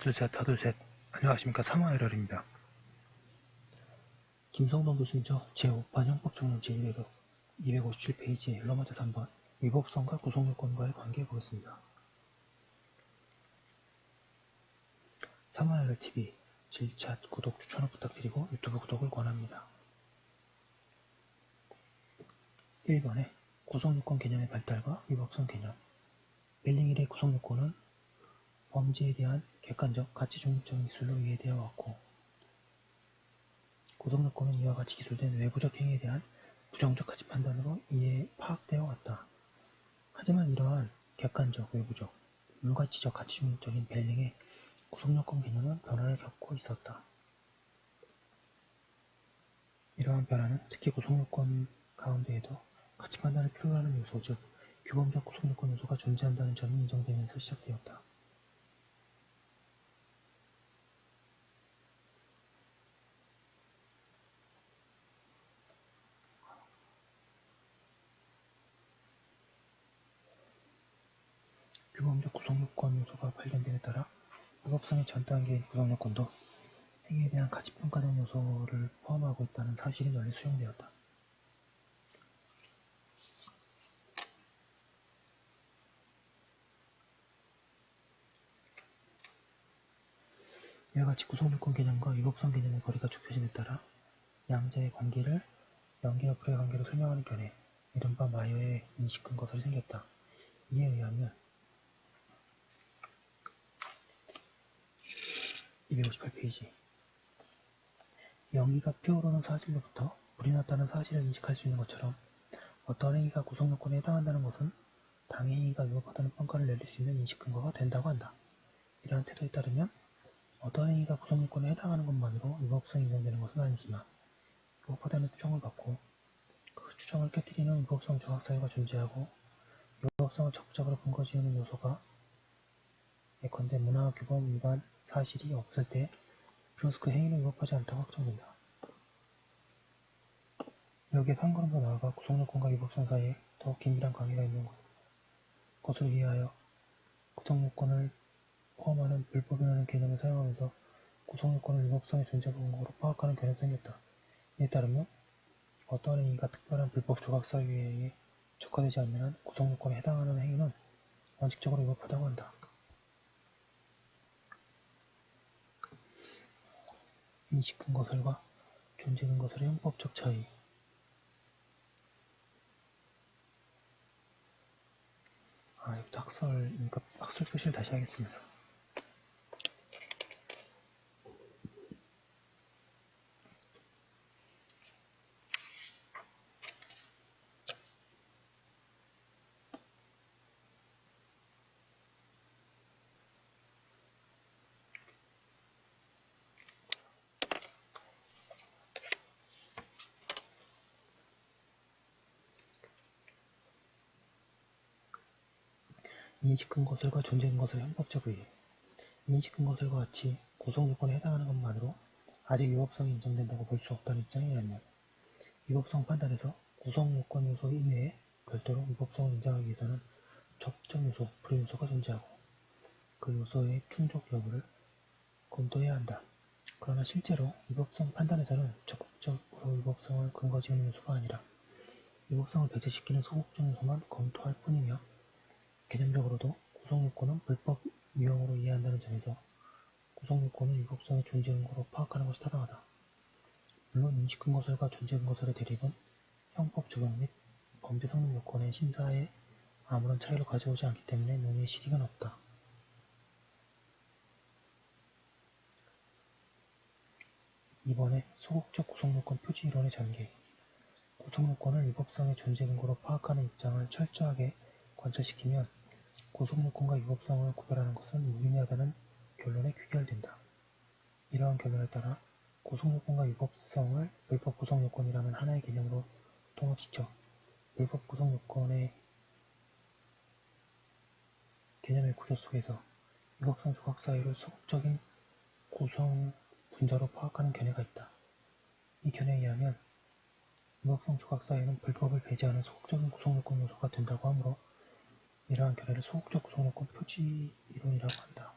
둘, 셋. 안녕하십니까. 사마에럴입니다. 김성동 교수님저 제5판 형법정론 제1회로 257페이지 로마자 3번 위법성과 구속요건과의 관계 보겠습니다. 사마에럴TV 질차 구독 추천을 부탁드리고 유튜브 구독을 권합니다. 1번에 구속요건 개념의 발달과 위법성 개념. 벨링힐의 구속요건은 범죄에 대한 객관적 가치 중립적인 기술로 이해되어 왔고, 구속요건은 이와 같이 기술된 외부적 행위에 대한 부정적 가치 판단으로 파악되어 왔다. 하지만 이러한 객관적, 외부적, 물가치적 가치 중립적인 벨링의 구속요건 개념은 변화를 겪고 있었다. 이러한 변화는 특히 구속요건 가운데에도 가치 판단을 필요로 하는 요소, 즉 규범적 구속요건 요소가 존재한다는 점이 인정되면서 시작되었다. 규범적 구속요건 요소가 발견됨에 따라 위법성의 전 단계인 구속요건도 행위에 대한 가치평가적 요소를 포함하고 있다는 사실이 널리 수용되었다. 이와 같이 구속요건 개념과 위법성 개념의 거리가 좁혀짐에 따라 양자의 관계를 연계어플의 관계로 설명하는 견해, 이른바 마이어의 인식 근거설이 생겼다. 이에 의하면 258페이지 영리가 표어로는 사실로부터 불이 났다는 사실을 인식할 수 있는 것처럼 어떤 행위가 구속요건에 해당한다는 것은 당의 행위가 위법하다는 평가를 내릴 수 있는 인식 근거가 된다고 한다. 이러한 태도에 따르면 어떤 행위가 구속요건에 해당하는 것만으로 위법성이 인정되는 것은 아니지만 위법하다는 추정을 받고 그 추정을 깨뜨리는 위법성 조각 사유가 존재하고 위법성을 적극적으로 근거 지으는 요소가 예컨대 문화규범 위반 사실이 없을 때 비로소 그 행위는 위법하지 않다고 확정된다. 여기에 한 걸음 더 나아가 구속요건과 위법성 사이에 더욱 긴밀한 관계가 있는 것으로 이해하여 구속요건을 포함하는 불법이라는 개념을 사용하면서 구속요건을 위법성의 존재 근거로 파악하는 견해가 생겼다. 이에 따르면 어떠한 행위가 특별한 불법 조각 사유에 의해 촉구되지 않는 한 구속요건에 해당하는 행위는 원칙적으로 위법하다고 한다. 인식 근거설과 존재 근거설의 형법적 차이. 이것도 학설 표시를 다시 하겠습니다. 인식 근거설과 존재 근거설의 형법적 의의. 인식 근거설과 같이 구속요건에 해당하는 것만으로 아직 위법성이 인정된다고 볼 수 없다는 입장이라면 위법성 판단에서 구속요건 요소 이외에 별도로 위법성을 인정하기 위해서는 적정 요소, 불의 요소가 존재하고 그 요소의 충족 여부를 검토해야 한다. 그러나 실제로 위법성 판단에서는 적극적으로 위법성을 근거 지으는 요소가 아니라 위법성을 배제시키는 소극적 요소만 검토할 뿐이며 개념적으로도 구속요건은 불법 유형으로 이해한다는 점에서 구속요건은 위법성의 존재 근거로 파악하는 것이 타당하다. 물론 인식 근거설과 존재 근거설의 대립은 형법 적용 및 범죄 성립 요건의 심사에 아무런 차이를 가져오지 않기 때문에 논의의 실익은 없다. 이번에 소극적 구속요건 표지 이론의 전개. 구속요건을 위법성의 존재 근거로 파악하는 입장을 철저하게 관철시키면 구속요건과 위법성을 구별하는 것은 무의미하다는 결론에 귀결된다. 이러한 결론에 따라 구속요건과 위법성을 불법 구속요건이라는 하나의 개념으로 통합시켜 불법 구속요건의 개념의 구조 속에서 위법성 조각 사유를 소극적인 구성 분자로 파악하는 견해가 있다. 이 견해에 의하면 위법성 조각 사유는 불법을 배제하는 소극적인 구속요건 요소가 된다고 하므로 이러한 견해를 소극적 구속요건 표지 이론이라고 한다.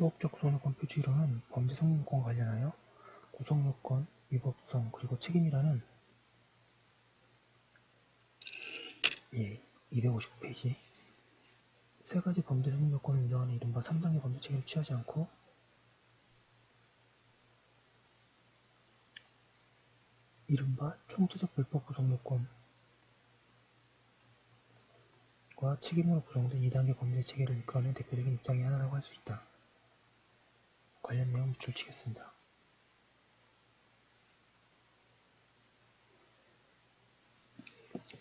소극적 구성요건 표시로는 범죄 성립요건과 관련하여 구성요건, 위법성, 그리고 책임이라는 259페이지 세 가지 범죄 성립요건을 인정하는 이른바 3단계 범죄 책임을 취하지 않고 이른바 총체적 불법 구성요건과 책임으로 구성된 2단계 범죄 체계를 이끌어낸 대표적인 입장이 하나라고 할 수 있다. 관련 내용 밑줄 치겠습니다.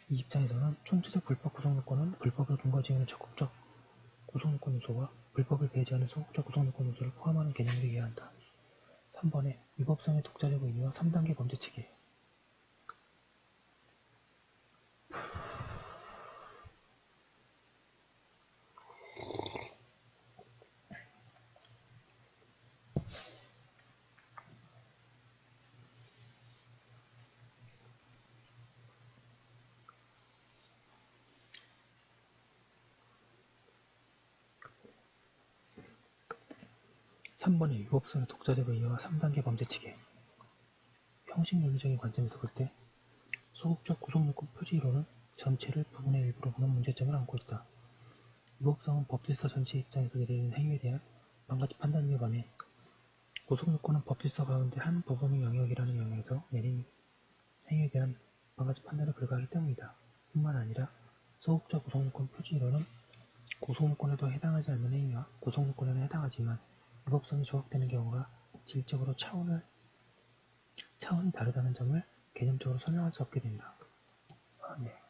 이 입장에서는 총체적 불법 구성요건은 불법을 근거지으는 적극적 구성요건 요소와 불법을 배제하는 소극적 구성요건 요소를 포함하는 개념으로 이해한다. 3번에 위법성의 독자적 의미와 3단계 범죄 체계 3번의 위법성의 독자적 의미와 3단계 범죄 체계 형식 논리적인 관점에서 볼 때 소극적 구성요건 표지이론은 전체를 부분의 일부로 보는 문제점을 안고 있다. 위법성은 법질서 전체 입장에서 내리는 행위에 대한 만가지 판단에 반해 구성요건은 법질서 가운데 한 부분의 영역이라는 영역에서 내린 행위에 대한 만가지 판단에 불과하기 때문이다. 뿐만 아니라 소극적 구성요건 표지이론은 구성요건에도 해당하지 않는 행위와 구성요건에는 해당하지만 위법성이 조각되는 경우가 질적으로 차원이 다르다는 점을 개념적으로 설명할 수 없게 된다.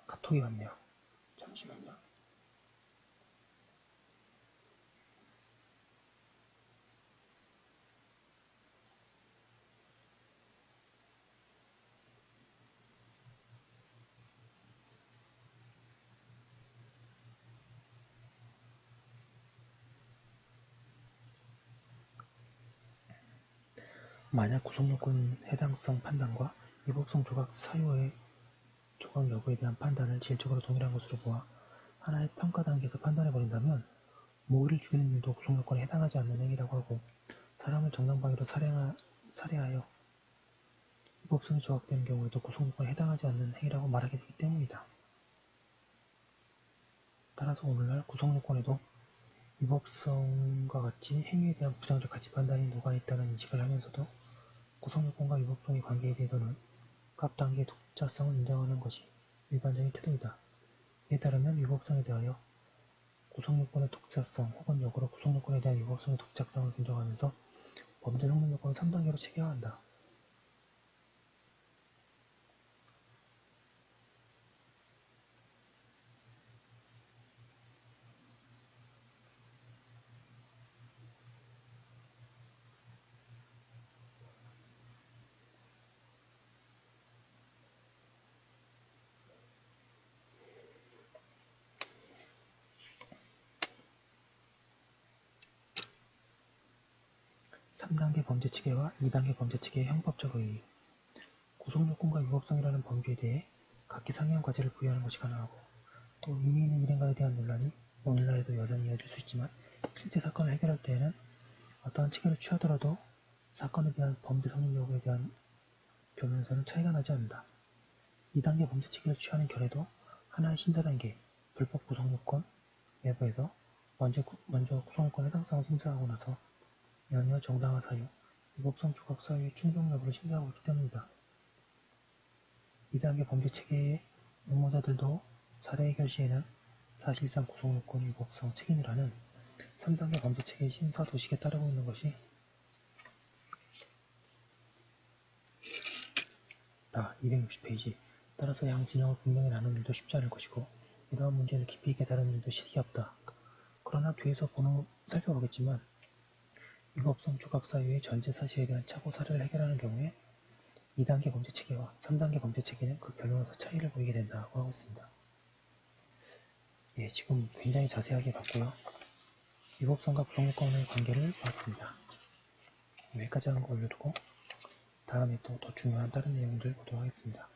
카톡이 왔네요. 잠시만요. 만약 구성요건 해당성 판단과 위법성 조각 사유의 조각 여부에 대한 판단을 질적으로 동일한 것으로 보아 하나의 평가 단계에서 판단해버린다면 모기를 죽이는 일도 구성요건에 해당하지 않는 행위라고 하고 사람을 정당방위로 살해하여 위법성이 조각되는 경우에도 구성요건에 해당하지 않는 행위라고 말하게 되기 때문이다. 따라서 오늘날 구성요건에도 위법성과 같이 행위에 대한 부정적 가치 판단이 녹아있다는 인식을 하면서도 구성요건과 위법성의 관계에 대해서는 각 단계의 독자성을 인정하는 것이 일반적인 태도이다. 이에 따르면 위법성에 대하여 구성요건의 독자성 혹은 역으로 구성요건에 대한 위법성의 독자성을 인정하면서 범죄 성립요건을 3단계로 체계화한다. (3단계) 범죄체계와 (2단계) 범죄체계의 형법적 의의 구성요건과 위법성이라는 범주에 대해 각기 상이한 과제를 부여하는 것이 가능하고 또 의미 있는 일행과에 대한 논란이 오늘날에도 여전히 이어질 수 있지만 실제 사건을 해결할 때에는 어떠한 체계를 취하더라도 사건에 대한 범죄 성립 여부에 대한 결론에서는 차이가 나지 않는다. 2단계 범죄 체계를 취하는 결에도 하나의 심사단계 불법 구성요건 내부에서 먼저 구성요건 해당성을 심사하고 나서 연이어 정당화 사유, 위법성 조각 사유의 충족 여부를 심사하고 있기 때문이다. 2단계 범죄 체계의 응모자들도 사례 해결 시에는 사실상 구성요건, 위법성, 책임이라는 3단계 범죄 체계의 심사 도식에 따르고 있는 것이 260페이지 따라서 양 진영을 분명히 나눈 일도 쉽지 않을 것이고 이러한 문제를 깊이 있게 다루는 일도 실이 없다. 그러나 뒤에서 살펴보겠지만 위법성 조각 사유의 전제 사실에 대한 착오 사례를 해결하는 경우에 2단계 범죄 체계와 3단계 범죄 체계는 그 결론에서 차이를 보이게 된다고 하고 있습니다. 지금 굉장히 자세하게 봤고요. 위법성과 구성요건의 관계를 봤습니다. 여기까지 하는 거 올려두고 다음에 또 더 중요한 다른 내용들 보도록 하겠습니다.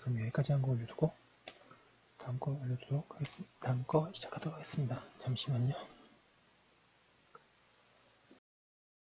그럼 여기까지 한 거 올려두고 다음 거 알려주도록 하겠습니다. 다음 거 시작하도록 하겠습니다. 잠시만요.